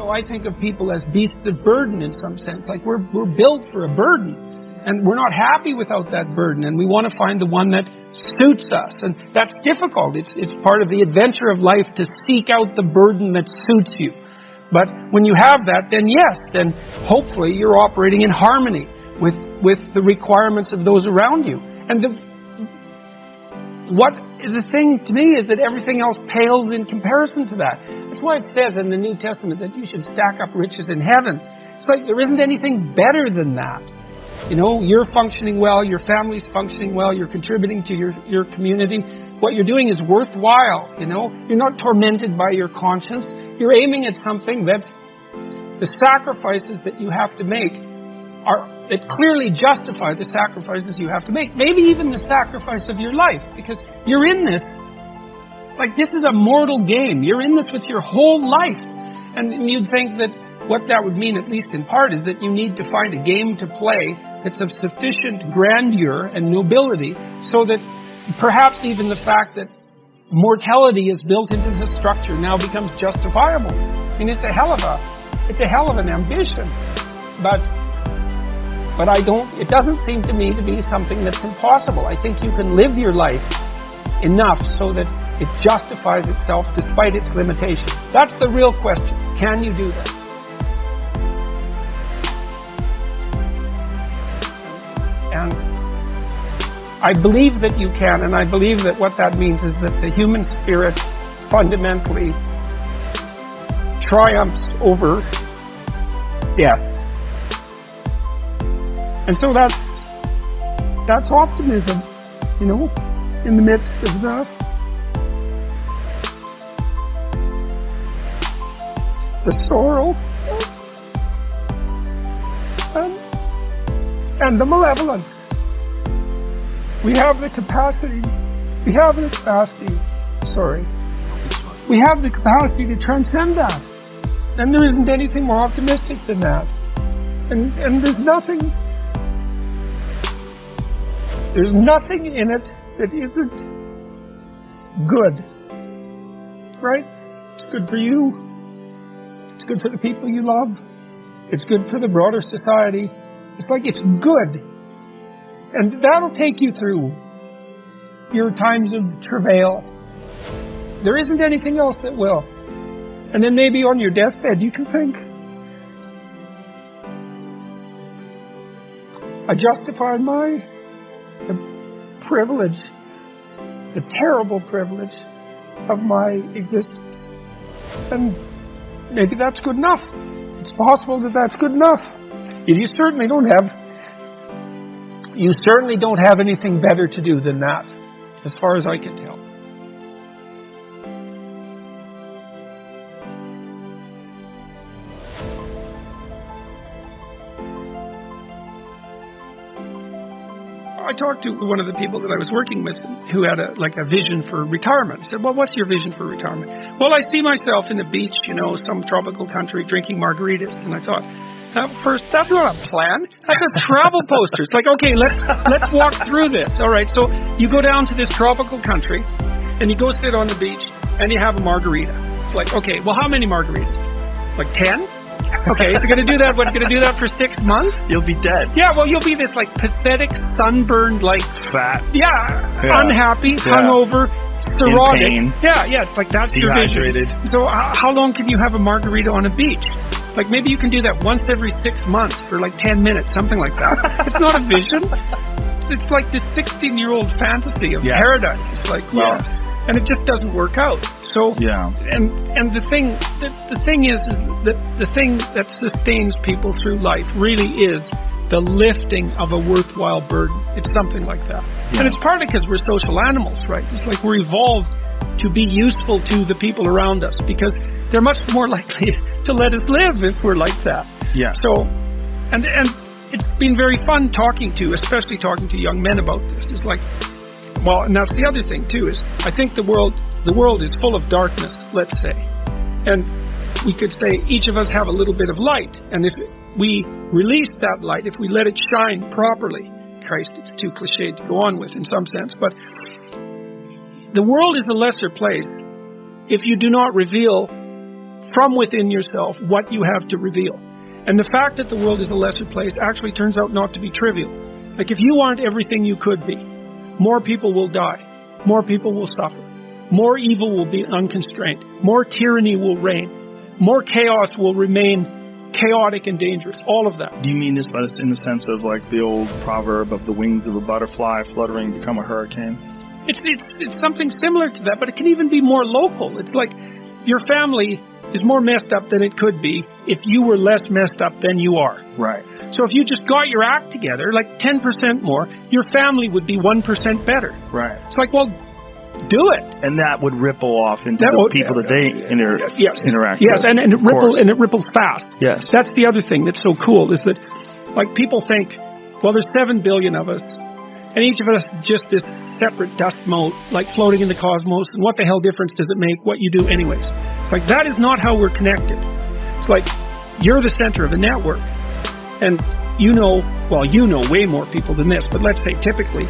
I think of people as beasts of burden in some sense. Like we're built for a burden, and we're not happy without that burden, and we want to find the one that suits us, and that's difficult. It's part of the adventure of life to seek out the burden that suits you. But when you have that, then hopefully you're operating in harmony with the requirements of those around you. And the thing to me is that everything else pales in comparison to that. That's why it says in the New Testament that you should stack up riches in heaven. It's like there isn't anything better than that. You're functioning well, your family's functioning well, you're contributing to your community. What you're doing is worthwhile, You're not tormented by your conscience. You're aiming at something that the sacrifices that you have to make that clearly justify the sacrifices you have to make. Maybe even the sacrifice of your life, because you're in this, like this is a mortal game. You're in this with your whole life. And you'd think that what that would mean, at least in part, is that you need to find a game to play that's of sufficient grandeur and nobility so that perhaps even the fact that mortality is built into the structure now becomes justifiable. I mean, it's a hell of an ambition. But it doesn't seem to me to be something that's impossible. I think you can live your life enough so that it justifies itself despite its limitations. That's the real question. Can you do that? And I believe that you can, and I believe that what that means is that the human spirit fundamentally triumphs over death. And so that's optimism, in the midst of the sorrow and the malevolence. We have the capacity to transcend that. And there isn't anything more optimistic than that. And there's nothing in it that isn't good. Right? It's good for you. It's good for the people you love. It's good for the broader society. It's like it's good. And that'll take you through your times of travail. There isn't anything else that will. And then maybe on your deathbed you can think, I justified the privilege, the terrible privilege of my existence. And maybe that's good enough. It's possible that that's good enough. You certainly don't have anything better to do than that, as far as I can tell. I talked to one of the people that I was working with who had a vision for retirement. I said, well, what's your vision for retirement? Well, I see myself in the beach, some tropical country drinking margaritas. And I thought, first, that's not a plan. That's a travel poster. It's like, okay, let's walk through this. All right, so you go down to this tropical country and you go sit on the beach and you have a margarita. It's like, okay, well, how many margaritas? Like 10? Okay, so you're going to do that. What, going to do that for 6 months? You'll be dead. Yeah, well, you'll be this pathetic, sunburned, fat. Unhappy, hungover, cirrhotic. In pain. Yeah, it's like that's dehydrated. Your vision. So how long can you have a margarita on a beach? Like maybe you can do that once every 6 months for 10 minutes, something like that. It's not a vision. It's like this 16-year-old fantasy of paradise. It's like, well, and it just doesn't work out. So, and the thing is that the thing that sustains people through life really is the lifting of a worthwhile burden. It's something like that. Yeah. And it's partly because we're social animals, right? It's like we're evolved to be useful to the people around us because they're much more likely to let us live if we're like that. Yeah. So, and it's been very fun especially talking to young men about this. It's like, well, and that's the other thing too, is I think the world is full of darkness, let's say. And we could say each of us have a little bit of light. And if we release that light, if we let it shine properly, Christ, it's too cliched to go on with in some sense, but the world is a lesser place if you do not reveal from within yourself what you have to reveal. And the fact that the world is a lesser place actually turns out not to be trivial. Like, if you aren't everything you could be, more people will die, more people will suffer, more evil will be unconstrained, more tyranny will reign, more chaos will remain chaotic and dangerous, all of that. Do you mean this in the sense of like the old proverb of the wings of a butterfly fluttering become a hurricane? It's something similar to that, but it can even be more local. It's like your family is more messed up than it could be if you were less messed up than you are. Right. So if you just got your act together, like 10% more, your family would be 1% better. Right. It's like, well, do it. And that would ripple off into the people that they interact with. Yes, and it ripples fast. Yes. That's the other thing that's so cool, is that, like, people think, well, there's 7 billion of us, and each of us is just this separate dust mote, like floating in the cosmos, and what the hell difference does it make what you do anyways? It's like, that is not how we're connected. It's like, you're the center of a network, and you know way more people than this, but let's say typically,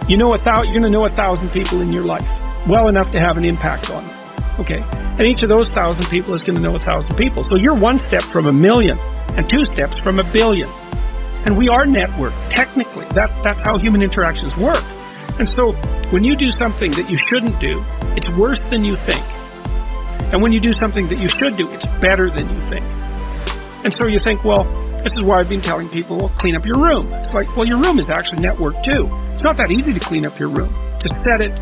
you're going to know 1,000 people in your life, well enough to have an impact on them. Okay? And each of those 1,000 people is going to know 1,000 people. So you're 1 step from 1,000,000 and 2 steps from 1,000,000,000. And we are networked, technically. That's how human interactions work. And so when you do something that you shouldn't do, it's worse than you think. And when you do something that you should do, it's better than you think. And so you think, well, this is why I've been telling people, well, clean up your room. It's like, well, your room is actually networked too. It's not that easy to clean up your room, to set it.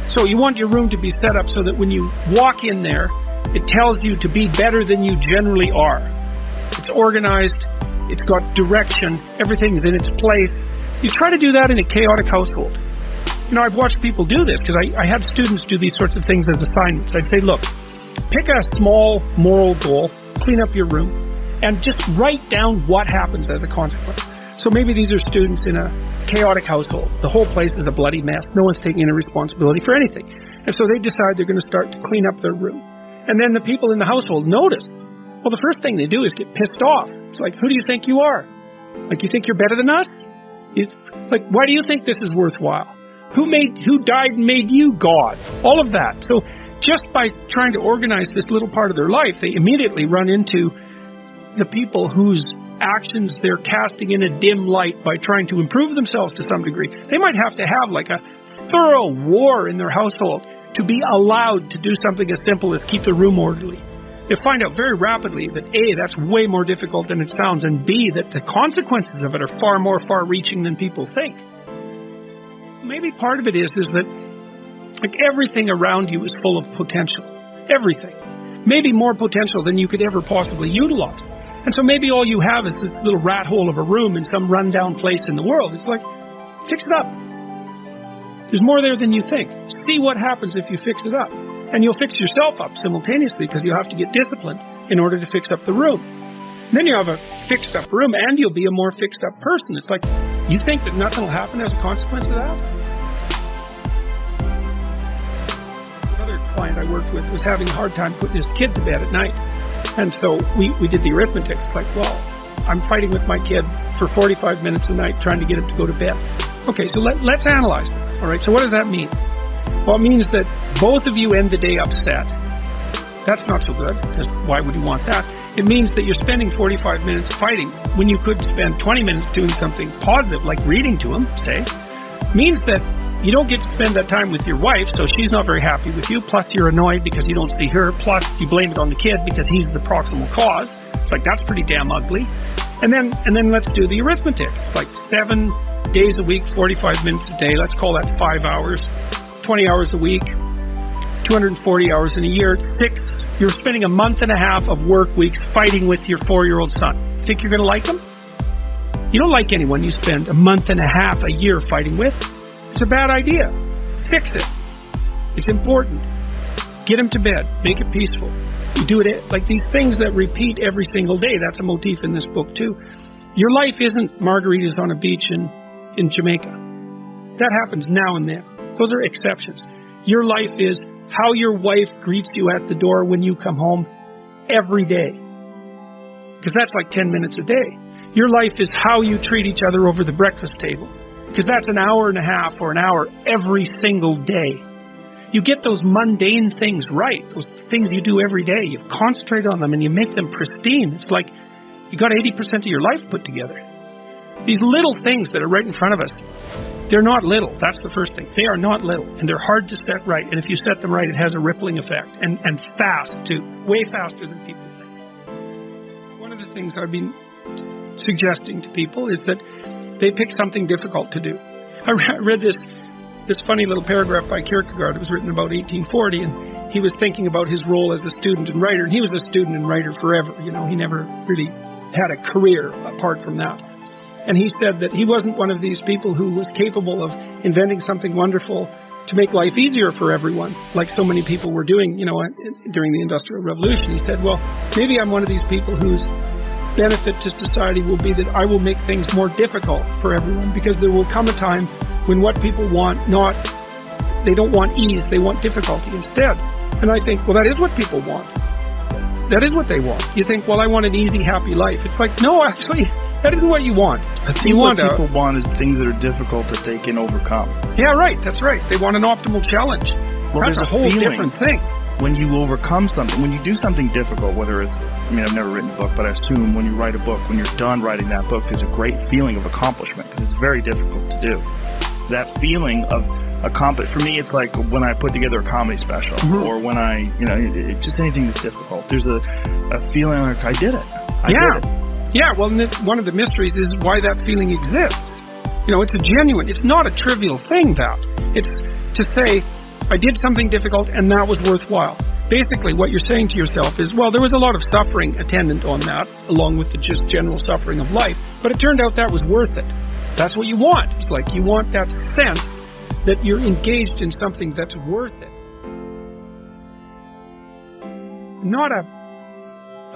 So you want your room to be set up so that when you walk in there, it tells you to be better than you generally are. It's organized, it's got direction, everything's in its place. You try to do that in a chaotic household. You know, I've watched people do this because I had students do these sorts of things as assignments. I'd say, look, pick a small moral goal, clean up your room, and just write down what happens as a consequence. So maybe these are students in a chaotic household. The whole place is a bloody mess. No one's taking any responsibility for anything. And so they decide they're going to start to clean up their room. And then the people in the household notice. Well, the first thing they do is get pissed off. It's like, who do you think you are? Like, you think you're better than us? It's like, why do you think this is worthwhile? Who died and made you God? All of that. So just by trying to organize this little part of their life, they immediately run into the people whose actions they're casting in a dim light by trying to improve themselves to some degree. They might have to have like a thorough war in their household to be allowed to do something as simple as keep the room orderly. You'll find out very rapidly that A, that's way more difficult than it sounds, and B, that the consequences of it are far more far-reaching than people think. Maybe part of it is that like everything around you is full of potential. Everything. Maybe more potential than you could ever possibly utilize. And so maybe all you have is this little rat hole of a room in some rundown place in the world. It's like, fix it up. There's more there than you think. See what happens if you fix it up. And you'll fix yourself up simultaneously because you'll have to get disciplined in order to fix up the room. And then you have a fixed up room and you'll be a more fixed up person. It's like, you think that nothing will happen as a consequence of that? Another client I worked with was having a hard time putting his kid to bed at night. And so we did the arithmetic. It's like, well, I'm fighting with my kid for 45 minutes a night trying to get him to go to bed. Okay, so let's analyze that. All right, so what does that mean? Well, it means that both of you end the day upset. That's not so good, because why would you want that? It means that you're spending 45 minutes fighting when you could spend 20 minutes doing something positive, like reading to him, say. It means that you don't get to spend that time with your wife, so she's not very happy with you, plus you're annoyed because you don't see her, plus you blame it on the kid because he's the proximal cause. It's like, that's pretty damn ugly. And then let's do the arithmetic. It's like 7 days a week, 45 minutes a day. Let's call that 5 hours, 20 hours a week, 240 hours in a year. It's 6. You're spending a month and a half of work weeks fighting with your 4-year-old son. Think you're going to like him? You don't like anyone you spend a month and a half a year fighting with. It's a bad idea. Fix it. It's important. Get him to bed. Make it peaceful. You do it like these things that repeat every single day. That's a motif in this book too. Your life isn't margaritas on a beach in Jamaica. That happens now and then. Those are exceptions. Your life is how your wife greets you at the door when you come home every day. Because that's like 10 minutes a day. Your life is how you treat each other over the breakfast table. Because that's an hour and a half or an hour every single day. you get those mundane things right, those things you do every day. You concentrate on them and you make them pristine. It's like you got 80% of your life put together. These little things that are right in front of us, they're not little. That's the first thing. They are not little, and they're hard to set right. And if you set them right, it has a rippling effect, and fast too, way faster than people think. One of the things I've been suggesting to people is that they pick something difficult to do. I read this funny little paragraph by Kierkegaard. It was written about 1840, and he was thinking about his role as a student and writer. And he was a student and writer forever. You know, he never really had a career apart from that. And he said that he wasn't one of these people who was capable of inventing something wonderful to make life easier for everyone, like so many people were doing, you know, during the Industrial Revolution. He said, well, maybe I'm one of these people whose benefit to society will be that I will make things more difficult for everyone, because there will come a time when what people want, they don't want ease, they want difficulty instead. And I think, well, that is what people want. That is what they want. You think, well, I want an easy, happy life. It's like, no, actually, that isn't what you want. I think what people want is things that are difficult that they can overcome. Yeah, right. That's right. They want an optimal challenge. Well, that's a whole different thing. When you overcome something, when you do something difficult, whether it's, I mean, I've never written a book, but I assume when you write a book, when you're done writing that book, there's a great feeling of accomplishment, because it's very difficult to do. That feeling of for me, it's like when I put together a comedy special, or when I, you know, just anything that's difficult. There's a feeling like I did it. I did it. Yeah, well, one of the mysteries is why that feeling exists. You know, it's it's not a trivial thing, that. It's to say, I did something difficult and that was worthwhile. Basically, what you're saying to yourself is, well, there was a lot of suffering attendant on that, along with the just general suffering of life, but it turned out that was worth it. That's what you want. It's like you want that sense that you're engaged in something that's worth it. Not a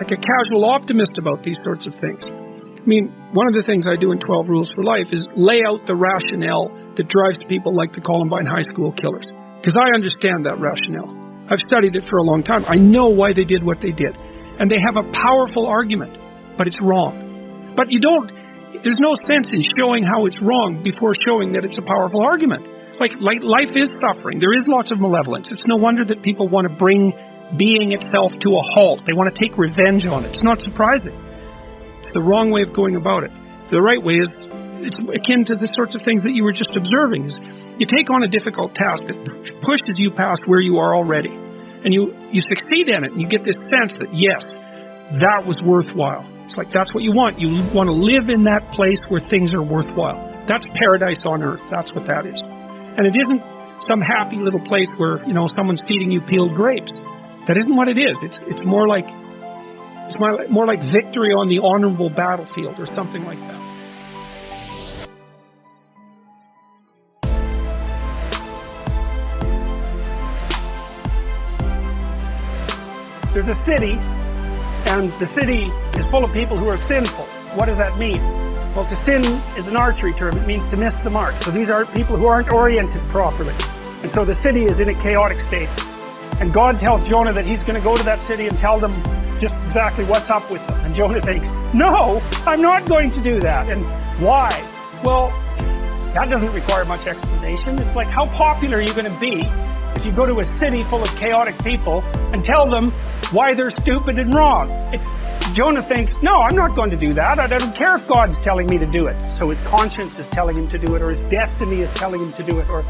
casual optimist about these sorts of things. I mean, one of the things I do in 12 Rules for Life is lay out the rationale that drives people like the Columbine High School killers. Because I understand that rationale. I've studied it for a long time. I know why they did what they did. And they have a powerful argument, but it's wrong. But there's no sense in showing how it's wrong before showing that it's a powerful argument. Like life is suffering. There is lots of malevolence. It's no wonder that people want to bring being itself to a halt. They want to take revenge on it. It's not surprising. It's the wrong way of going about it. The right way is, it's akin to the sorts of things that you were just observing. Is you take on a difficult task that pushes you past where you are already. And you succeed in it, and you get this sense that, yes, that was worthwhile. It's like that's what you want. You want to live in that place where things are worthwhile. That's paradise on earth. That's what that is. And it isn't some happy little place where, you know, someone's feeding you peeled grapes. That isn't what it is. It's more like victory on the honorable battlefield or something like that. There's a city, and the city is full of people who are sinful. What does that mean? Well, to sin is an archery term. It means to miss the mark. So these are people who aren't oriented properly. And so the city is in a chaotic state. And God tells Jonah that he's going to go to that city and tell them just exactly what's up with them. And Jonah thinks, no, I'm not going to do that. And why? Well, that doesn't require much explanation. It's like, how popular are you going to be if you go to a city full of chaotic people and tell them why they're stupid and wrong? Jonah thinks, no, I'm not going to do that. I don't care if God's telling me to do it. So his conscience is telling him to do it, or his destiny is telling him to do it, or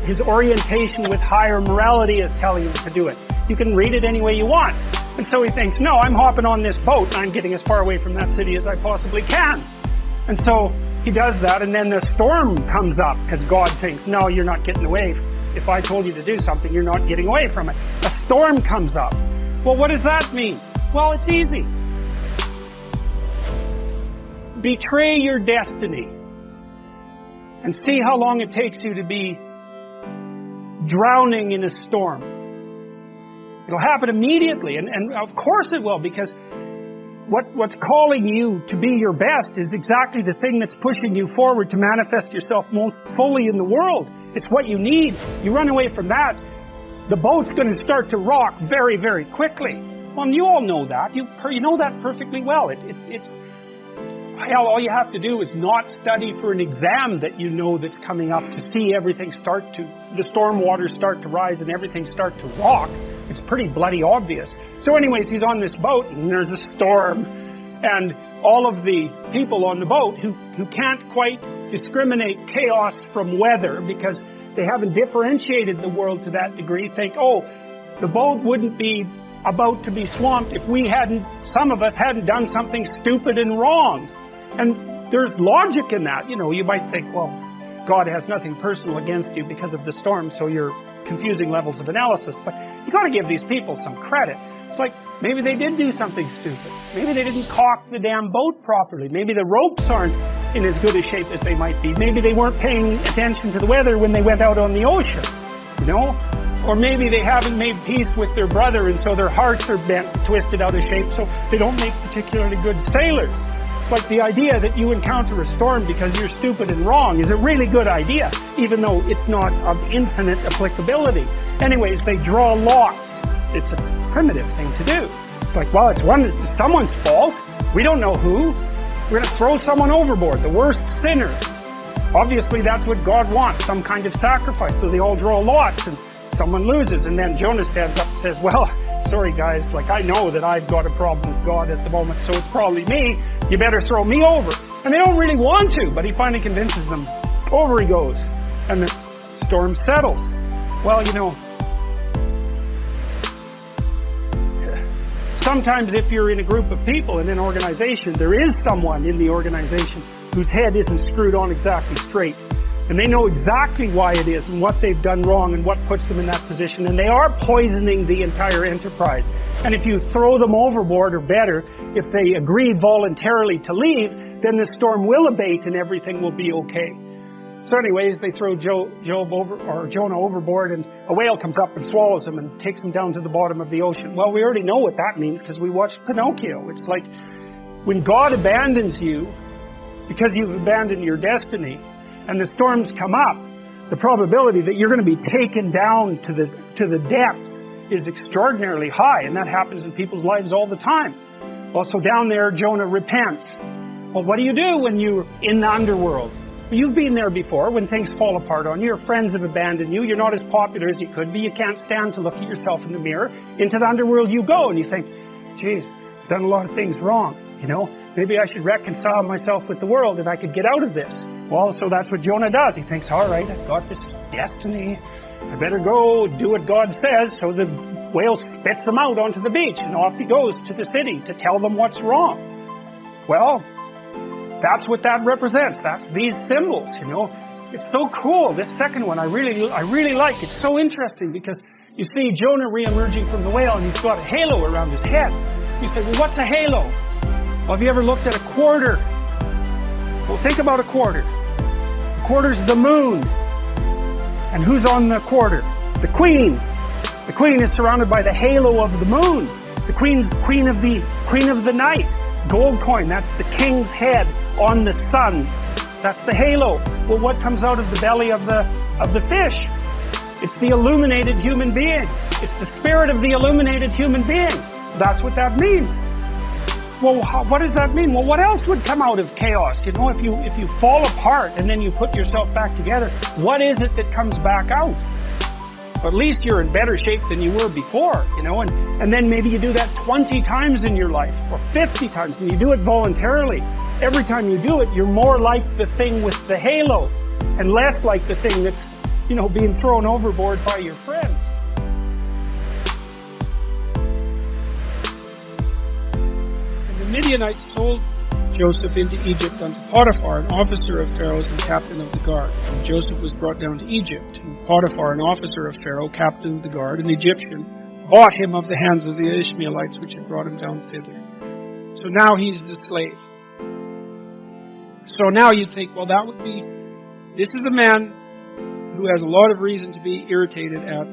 his orientation with higher morality is telling him to do it. You can read it any way you want. And so he thinks, no, I'm hopping on this boat and I'm getting as far away from that city as I possibly can. And so he does that, and then the storm comes up because God thinks, no, you're not getting away. If I told you to do something, you're not getting away from it. A storm comes up. Well, what does that mean? Well, it's easy. Betray your destiny and see how long it takes you to be drowning in a storm. It'll happen immediately, and of course it will, because what's calling you to be your best is exactly the thing that's pushing you forward to manifest yourself most fully in the world. It's what you need. You run away from that, the boat's going to start to rock very, very quickly. Well, and you all know that. You know that perfectly well. hell, all you have to do is not study for an exam that you know that's coming up to see everything the storm waters start to rise and everything start to rock. It's pretty bloody obvious. So anyways, he's on this boat and there's a storm. And all of the people on the boat who can't quite discriminate chaos from weather because they haven't differentiated the world to that degree think, oh, the boat wouldn't be about to be swamped if some of us hadn't done something stupid and wrong. And there's logic in that. You might think, well, God has nothing personal against you because of the storm, so you're confusing levels of analysis. But you got to give these people some credit. It's like, maybe they did do something stupid. Maybe they didn't caulk the damn boat properly. Maybe the ropes aren't in as good a shape as they might be. Maybe they weren't paying attention to the weather when they went out on the ocean. Or maybe they haven't made peace with their brother and so their hearts are bent, twisted out of shape, so they don't make particularly good sailors. It's like the idea that you encounter a storm because you're stupid and wrong is a really good idea, even though it's not of infinite applicability. Anyways, they draw lots. It's a primitive thing to do. It's like, well, it's someone's fault. We don't know who. We're going to throw someone overboard, the worst sinner. Obviously, that's what God wants, some kind of sacrifice. So they all draw lots and someone loses. And then Jonah stands up and says, well, sorry guys, I know that I've got a problem with God at the moment, so it's probably me. You better throw me over. And they don't really want to, but he finally convinces them. Over he goes. And the storm settles. Well, sometimes if you're in a group of people in an organization, there is someone in the organization whose head isn't screwed on exactly straight. And they know exactly why it is and what they've done wrong and what puts them in that position. And they are poisoning the entire enterprise. And if you throw them overboard, or better, if they agree voluntarily to leave, then the storm will abate and everything will be okay. So anyways, they throw Jonah overboard, and a whale comes up and swallows him and takes him down to the bottom of the ocean. Well, we already know what that means because we watched Pinocchio. It's like when God abandons you because you've abandoned your destiny and the storms come up, the probability that you're going to be taken down to the depths is extraordinarily high, and that happens in people's lives all the time. Well, so down there, Jonah repents. Well, what do you do when you're in the underworld? You've been there before when things fall apart on you. Your friends have abandoned you. You're not as popular as you could be. You can't stand to look at yourself in the mirror. Into the underworld you go, and you think, geez, I've done a lot of things wrong. Maybe I should reconcile myself with the world if I could get out of this. Well, so that's what Jonah does. He thinks, all right, I've got this destiny. I better go do what God says. So the whale spits him out onto the beach, and off he goes to the city to tell them what's wrong. Well, that's what that represents. That's these symbols, It's so cool. This second one I really like. It's so interesting because you see Jonah re-emerging from the whale and he's got a halo around his head. You say, well, what's a halo? Well, have you ever looked at a quarter? Well, think about a quarter. A quarter's the moon. And who's on the quarter? The queen. The queen is surrounded by the halo of the moon. The queen's queen of the night. Gold coin, that's the king's head on the sun. That's the halo. Well, what comes out of the belly of the fish? It's the illuminated human being. It's the spirit of the illuminated human being. That's what that means. Well, what does that mean? Well, what else would come out of chaos? If you fall apart and then you put yourself back together, what is it that comes back out? Well, at least you're in better shape than you were before, and then maybe you do that 20 times in your life or 50 times and you do it voluntarily. Every time you do it, you're more like the thing with the halo and less like the thing that's, being thrown overboard by your friends. And the Midianites sold Joseph into Egypt unto Potiphar, an officer of Pharaoh's and captain of the guard. And Joseph was brought down to Egypt. And Potiphar, an officer of Pharaoh, captain of the guard, an Egyptian, bought him of the hands of the Ishmaelites which had brought him down thither. So now he's the slave. So now you'd think, well, this is a man who has a lot of reason to be irritated at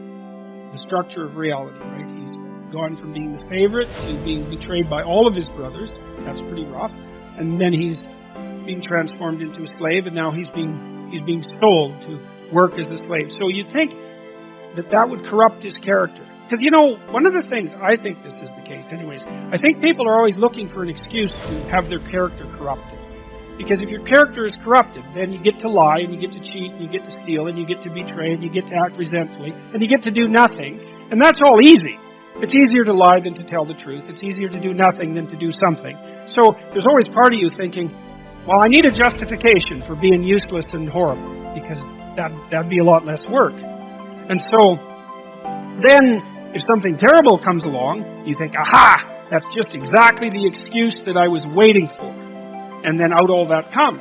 the structure of reality, right? He's gone from being the favorite to being betrayed by all of his brothers. That's pretty rough. And then he's being transformed into a slave, and now he's being sold to work as a slave. So you'd think that would corrupt his character. Because, one of the things, I think this is the case anyways, I think people are always looking for an excuse to have their character corrupted. Because if your character is corrupted, then you get to lie, and you get to cheat, and you get to steal, and you get to betray, and you get to act resentfully, and you get to do nothing. And that's all easy. It's easier to lie than to tell the truth. It's easier to do nothing than to do something. So there's always part of you thinking, well, I need a justification for being useless and horrible, because that'd be a lot less work. And so then if something terrible comes along, you think, aha, that's just exactly the excuse that I was waiting for. And then out all that comes.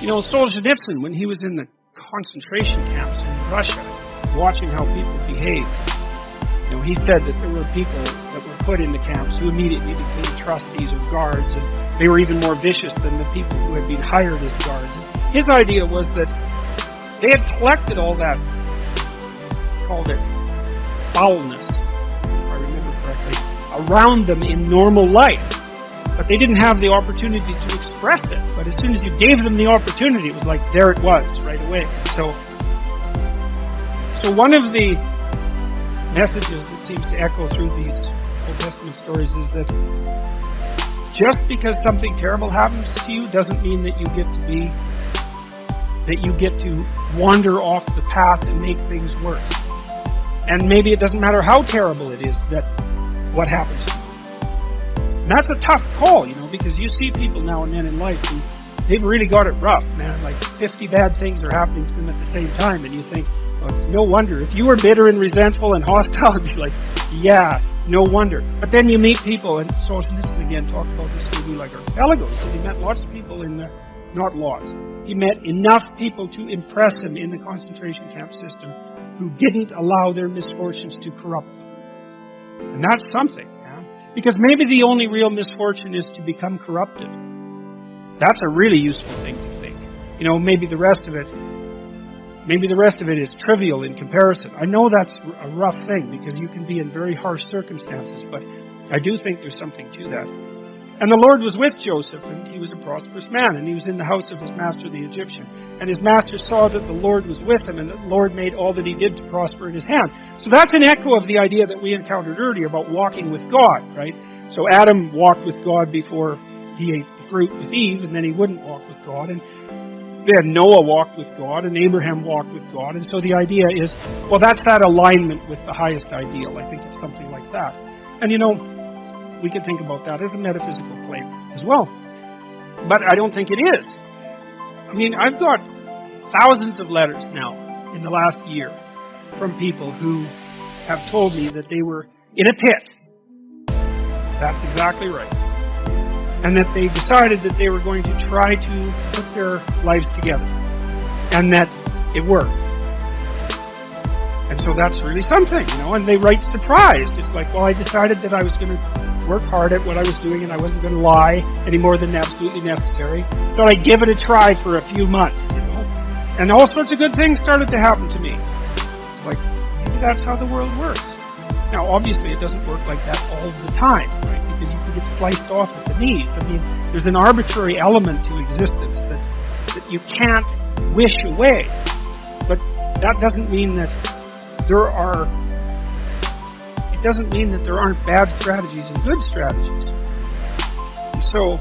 You know, Solzhenitsyn, when he was in the concentration camps in Russia, watching how people behaved, you know, he said that there were people that were put in the camps who immediately became trustees or guards, and they were even more vicious than the people who had been hired as guards. And his idea was that they had collected all that, called it foulness, if I remember correctly, around them in normal life. But they didn't have the opportunity to express it. But as soon as you gave them the opportunity, it was like, there it was, right away. So one of the messages that seems to echo through these Old Testament stories is that just because something terrible happens to you doesn't mean that you get to wander off the path and make things worse. And maybe it doesn't matter how terrible it is that what happens to you. And that's a tough call, you know, because you see people now and then in life who they've really got it rough, man. Like 50 bad things are happening to them at the same time, and you think, well, it's no wonder. If you were bitter and resentful and hostile, it'd be like, yeah, no wonder. But then you meet people, and Solzhenitsyn again talked about this movie like Archipelagos, and he met lots of people in the, not lots, he met enough people to impress him in the concentration camp system who didn't allow their misfortunes to corrupt them. And that's something. Because maybe the only real misfortune is to become corrupted. That's a really useful thing to think. You know, maybe the rest of it is trivial in comparison. I know that's a rough thing because you can be in very harsh circumstances, but I do think there's something to that. And the Lord was with Joseph, and he was a prosperous man, and he was in the house of his master the Egyptian. And his master saw that the Lord was with him, and that the Lord made all that he did to prosper in his hand. So that's an echo of the idea that we encountered earlier about walking with God, right? So Adam walked with God before he ate the fruit with Eve, and then he wouldn't walk with God. And then Noah walked with God, and Abraham walked with God. And so the idea is, well, that's that alignment with the highest ideal. I think it's something like that. And you know, we can think about that as a metaphysical claim as well. But I don't think it is. I mean, I've got thousands of letters now in the last year from people who have told me that they were in a pit. That's exactly right. And that they decided that they were going to try to put their lives together. And that it worked. And so that's really something, you know, and they write surprised. It's like, well, I decided that I was going to work hard at what I was doing and I wasn't going to lie any more than absolutely necessary. So I'd give it a try for a few months, you know. And all sorts of good things started to happen to me. It's like, maybe that's how the world works. Now, obviously, it doesn't work like that all the time, right? Because you can get sliced off at the knees. I mean, there's an arbitrary element to existence that you can't wish away. But that doesn't mean that there aren't bad strategies and good strategies. And so,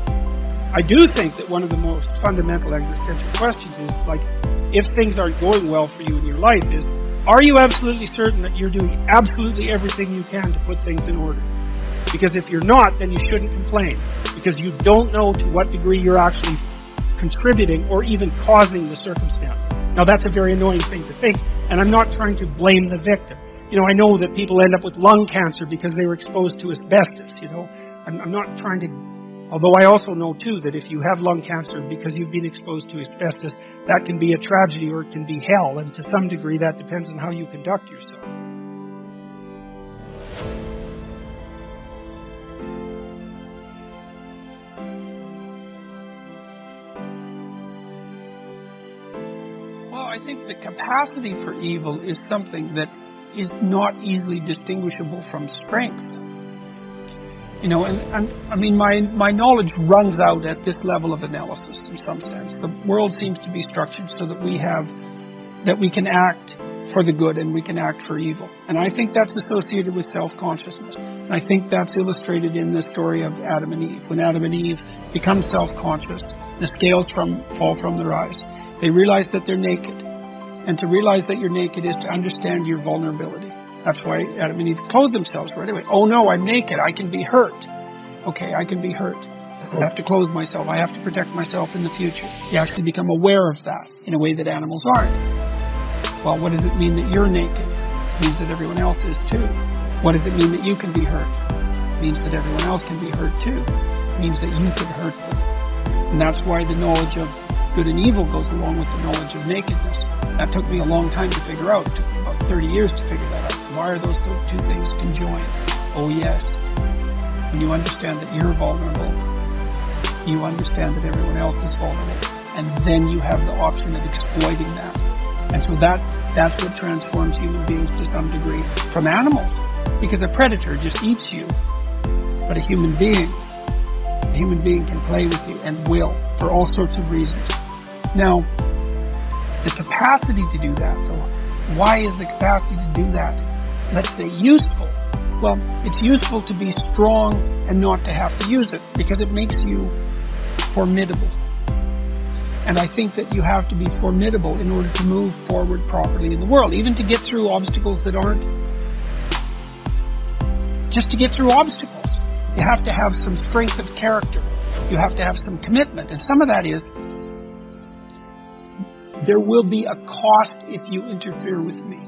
I do think that one of the most fundamental existential questions is, like, if things aren't going well for you in your life is, are you absolutely certain that you're doing absolutely everything you can to put things in order? Because if you're not, then you shouldn't complain. Because you don't know to what degree you're actually contributing or even causing the circumstance. Now, that's a very annoying thing to think, and I'm not trying to blame the victim. You know, I know that people end up with lung cancer because they were exposed to asbestos, you know. I'm not trying to... Although I also know, too, that if you have lung cancer because you've been exposed to asbestos, that can be a tragedy or it can be hell. And to some degree, that depends on how you conduct yourself. Well, I think the capacity for evil is something that is not easily distinguishable from strength. You know, and I mean, my knowledge runs out at this level of analysis in some sense. The world seems to be structured so that we can act for the good and we can act for evil. And I think that's associated with self-consciousness. And I think that's illustrated in the story of Adam and Eve. When Adam and Eve become self-conscious, the scales fall from their eyes. They realize that they're naked. And to realize that you're naked is to understand your vulnerability. That's why Adam and Eve clothed themselves right away. Oh no, I'm naked. I can be hurt. Okay, I can be hurt. I have to clothe myself. I have to protect myself in the future. You actually become aware of that in a way that animals aren't. Well, what does it mean that you're naked? It means that everyone else is too. What does it mean that you can be hurt? It means that everyone else can be hurt too. It means that you could hurt them. And that's why the knowledge of good and evil goes along with the knowledge of nakedness. That took me a long time to figure out. It took me about 30 years to figure that out. So why are those two things conjoined? Oh yes. When you understand that you're vulnerable, you understand that everyone else is vulnerable. And then you have the option of exploiting that. And so that's what transforms human beings to some degree from animals. Because a predator just eats you. But a human being can play with you and will for all sorts of reasons. Now, the capacity to do that, though, why is the capacity to do that, let's say, useful? Well, it's useful to be strong and not to have to use it because it makes you formidable. And I think that you have to be formidable in order to move forward properly in the world, even to get through obstacles that aren't just to get through obstacles. You have to have some strength of character. You have to have some commitment. And some of that is, there will be a cost if you interfere with me.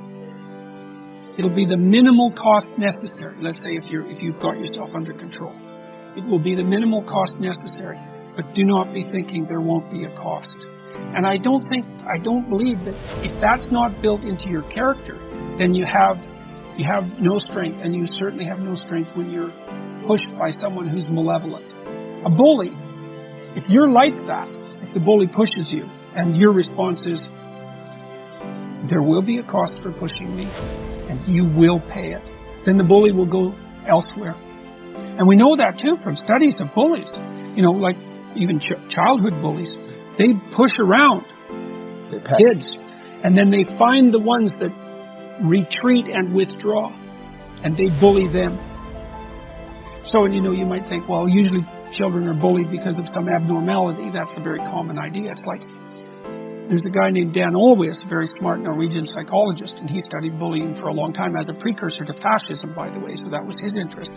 It'll be the minimal cost necessary. Let's say if you've got yourself under control. It will be the minimal cost necessary. But do not be thinking there won't be a cost. And I don't believe that if that's not built into your character, then you have no strength, and you certainly have no strength when you're pushed by someone who's malevolent. A bully, if you're like that, if the bully pushes you, and your response is, there will be a cost for pushing me, and you will pay it, then the bully will go elsewhere. And we know that too from studies of bullies. Like even childhood bullies, they push around kids, and then they find the ones that retreat and withdraw, and they bully them. So, you might think, well, usually children are bullied because of some abnormality. That's a very common idea. It's like, there's a guy named Dan Olweus, a very smart Norwegian psychologist, and he studied bullying for a long time as a precursor to fascism, by the way, so that was his interest.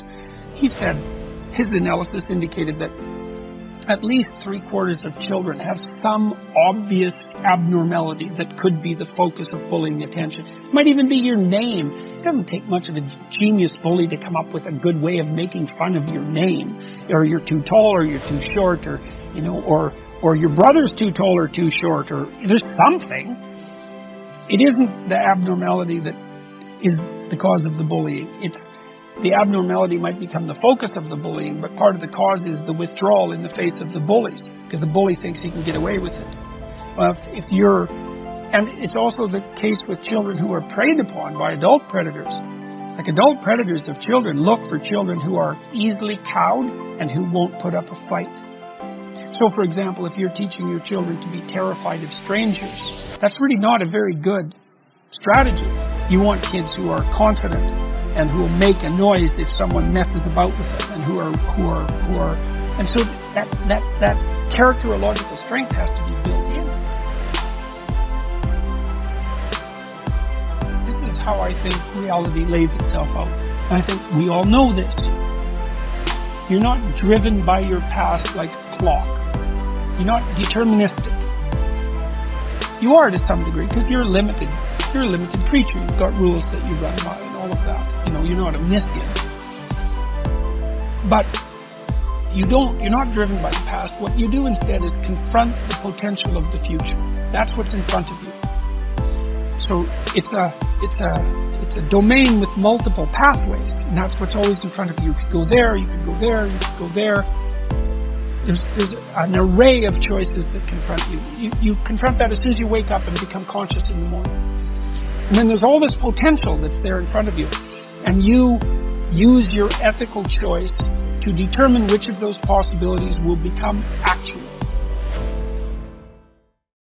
He said his analysis indicated that at least 3/4 of children have some obvious abnormality that could be the focus of bullying attention. It might even be your name. It doesn't take much of a genius bully to come up with a good way of making fun of your name. Or you're too tall, or you're too short, or your brother's too tall or too short, or there's something. It isn't the abnormality that is the cause of the bullying. The abnormality might become the focus of the bullying, but part of the cause is the withdrawal in the face of the bullies, because the bully thinks he can get away with it. Well, and it's also the case with children who are preyed upon by adult predators. Like adult predators of children look for children who are easily cowed and who won't put up a fight. So, for example, if you're teaching your children to be terrified of strangers, that's really not a very good strategy. You want kids who are confident and who will make a noise if someone messes about with them, and who are, and so that characterological strength has to be built in. This is how I think reality lays itself out. And I think we all know this. You're not driven by your past like a clock. You're not deterministic. You are to some degree, because you're limited. You're a limited creature. You've got rules that you run by and all of that. You're not omniscient. But you're not driven by the past. What you do instead is confront the potential of the future. That's what's in front of you. So it's a domain with multiple pathways, and that's what's always in front of you. You could go there, you could go there, you could go there. There's an array of choices that confront you. You confront that as soon as you wake up and become conscious in the morning. And then there's all this potential that's there in front of you. And you use your ethical choice to determine which of those possibilities will become actual.